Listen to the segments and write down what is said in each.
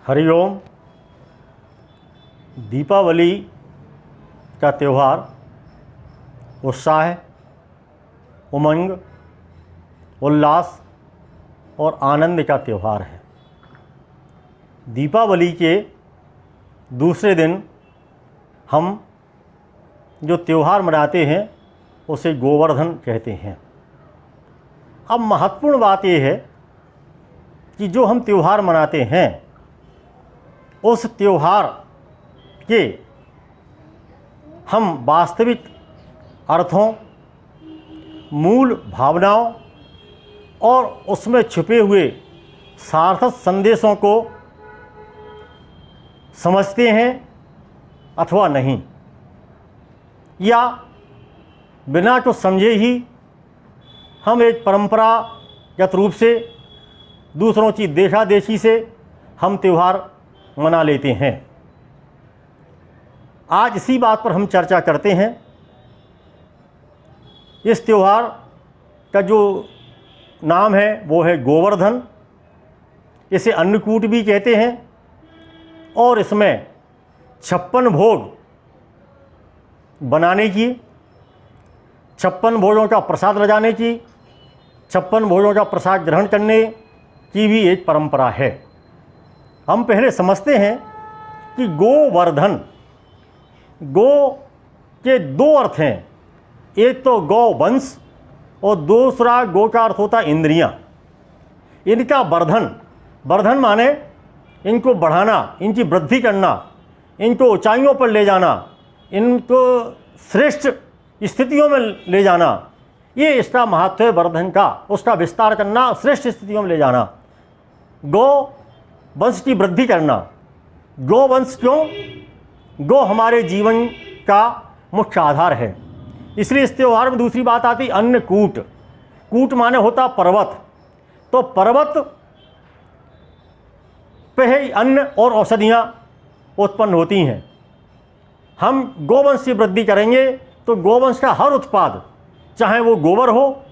हरिओम। दीपावली का त्यौहार उत्साह, उमंग, उल्लास और आनंद का त्यौहार है। दीपावली के दूसरे दिन हम जो त्यौहार मनाते हैं उसे गोवर्धन कहते हैं। अब महत्वपूर्ण बात यह है कि जो हम त्यौहार मनाते हैं उस त्यौहार के हम वास्तविक अर्थों, मूल भावनाओं और उसमें छुपे हुए सार्थक संदेशों को समझते हैं अथवा नहीं, या बिना कुछ समझे ही हम एक परंपरागत रूप से दूसरों की देखादेखी से हम त्यौहार मना लेते हैं। आज इसी बात पर हम चर्चा करते हैं। इस त्यौहार का जो नाम है वो है गोवर्धन। इसे अन्नकूट भी कहते हैं और इसमें 56 भोग बनाने की, 56 भोजों का प्रसाद रजाने की, 56 भोजों का प्रसाद ग्रहण करने की भी एक परंपरा है। हम पहले समझते हैं कि गोवर्धन, गो के दो अर्थ हैं। एक तो गौ वंश और दूसरा गो का अर्थ होता है इंद्रियां। इनका वर्धन, वर्धन माने इनको बढ़ाना, इनकी वृद्धि करना, इनको ऊंचाइयों पर ले जाना, इनको श्रेष्ठ स्थितियों में ले जाना, ये इसका महत्व है वर्धन का। उसका विस्तार करना, श्रेष्ठ स्थितियों में ले जाना, गो वंश की वृद्धि करना। गो वंश क्यों? गो हमारे जीवन का मुख्य आधार है। इसलिए इस त्यौहार में दूसरी बात आती अन्नकूट। कूट माने होता पर्वत। तो पर्वत पे ही अन्न और औषधियाँ उत्पन्न होती हैं। हम गोवंश की वृद्धि करेंगे तो गोवंश का हर उत्पाद, चाहे वो गोबर हो,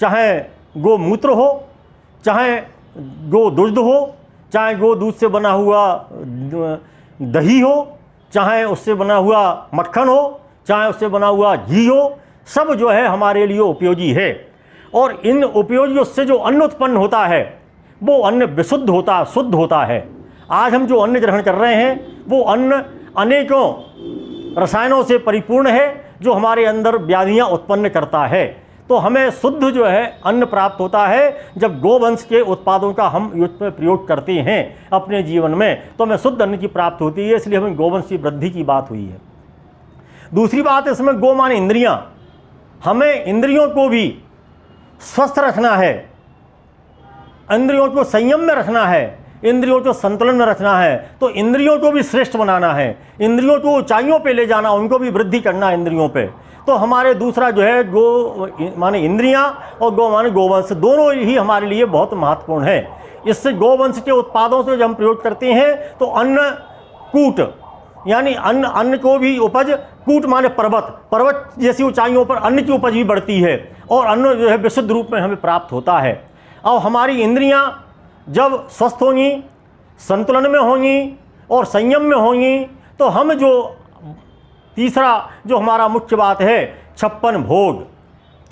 चाहे गोमूत्र हो, चाहे गो दुग्ध हो, चाहे गो दूध से बना हुआ दही हो, चाहे उससे बना हुआ मक्खन हो, चाहे उससे बना हुआ घी हो, सब जो है हमारे लिए उपयोगी है। और इन उपयोगी उससे जो अन्न उत्पन्न होता है वो अन्न विशुद्ध होता, शुद्ध होता है। आज हम जो अन्न ग्रहण कर रहे हैं वो अन्न अनेकों रसायनों से परिपूर्ण है जो हमारे अंदर व्याधियां उत्पन्न करता है। तो हमें शुद्ध जो है अन्न प्राप्त होता है जब गोवंश के उत्पादों का हम प्रयोग करते हैं अपने जीवन में, तो हमें शुद्ध अन्न की प्राप्ति होती है। इसलिए हमें गोवंश की वृद्धि की बात हुई है। दूसरी बात इसमें गो माने इंद्रियां। हमें इंद्रियों को भी स्वस्थ रखना है, इंद्रियों को संयम में रखना है, इंद्रियों को संतुलन में रखना है। तो इंद्रियों को भी श्रेष्ठ बनाना है, इंद्रियों को ऊंचाइयों पे ले जाना, उनको भी वृद्धि करना इंद्रियों पे। तो हमारे दूसरा जो है गो माने इंद्रियां और गो माने गोवंश, दोनों ही हमारे लिए बहुत महत्वपूर्ण है। इससे गोवंश के उत्पादों से जब हम प्रयोग करते हैं तो अन्न कूट यानी अन्न को भी उपज, कूट माने पर्वत, पर्वत जैसी ऊंचाइयों पर अन्न की उपज भी बढ़ती है और अन्न जो है विशुद्ध रूप में हमें प्राप्त होता है। और हमारी इंद्रियां जब स्वस्थ होंगी, संतुलन में होंगी और संयम में होंगी तो हम जो तीसरा जो हमारा मुख्य बात है 56 भोग,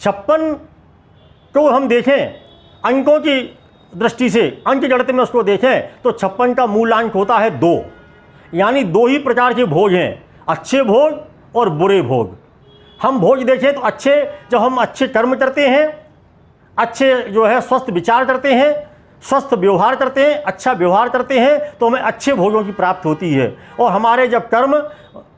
56 को हम देखें अंकों की दृष्टि से, अंक गणित में उसको देखें तो 56 का मूल अंक होता है 2। यानी 2 ही प्रकार के भोग हैं, अच्छे भोग और बुरे भोग। हम भोग देखें तो अच्छे, जब हम अच्छे कर्म करते हैं, अच्छे जो है स्वस्थ विचार करते हैं, स्वस्थ व्यवहार करते हैं, अच्छा व्यवहार करते हैं तो हमें अच्छे भोगों की प्राप्ति होती है। और हमारे जब कर्म,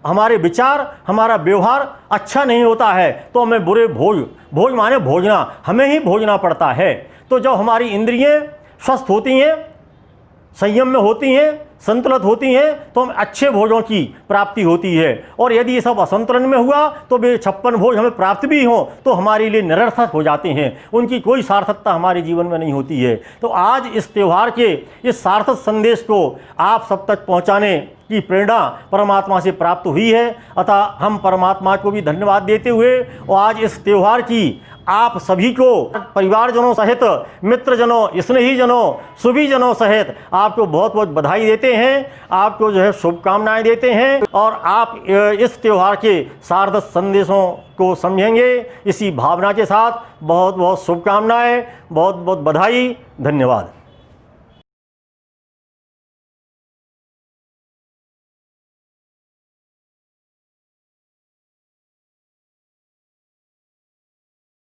हमारे विचार, हमारा व्यवहार अच्छा नहीं होता है तो हमें बुरे भोग, भोग माने भोजना, हमें ही भोजना पड़ता है। तो जब हमारी इंद्रियां स्वस्थ होती हैं, संयम में होती हैं, संतुलित होती हैं तो हमें अच्छे भोजों की प्राप्ति होती है। और यदि ये सब असंतुलन में हुआ तो वे 56 भोज हमें प्राप्त भी हों तो हमारे लिए निरर्थक हो जाते हैं, उनकी कोई सार्थकता हमारे जीवन में नहीं होती है। तो आज इस त्यौहार के इस सार्थक संदेश को आप सब तक पहुंचाने की प्रेरणा परमात्मा से प्राप्त हुई है। अतः हम परमात्मा को भी धन्यवाद देते हुए और आज इस त्यौहार की आप सभी को परिवारजनों सहित, मित्रजनों, स्नेहीजनों, सुबीजनों सहित आपको बहुत बहुत बधाई देते देते हैं, आपको जो है शुभकामनाएं देते हैं और आप इस त्यौहार के शारद संदेशों को समझेंगे। इसी भावना के साथ बहुत बहुत शुभकामनाएं, बहुत बहुत बधाई, धन्यवाद।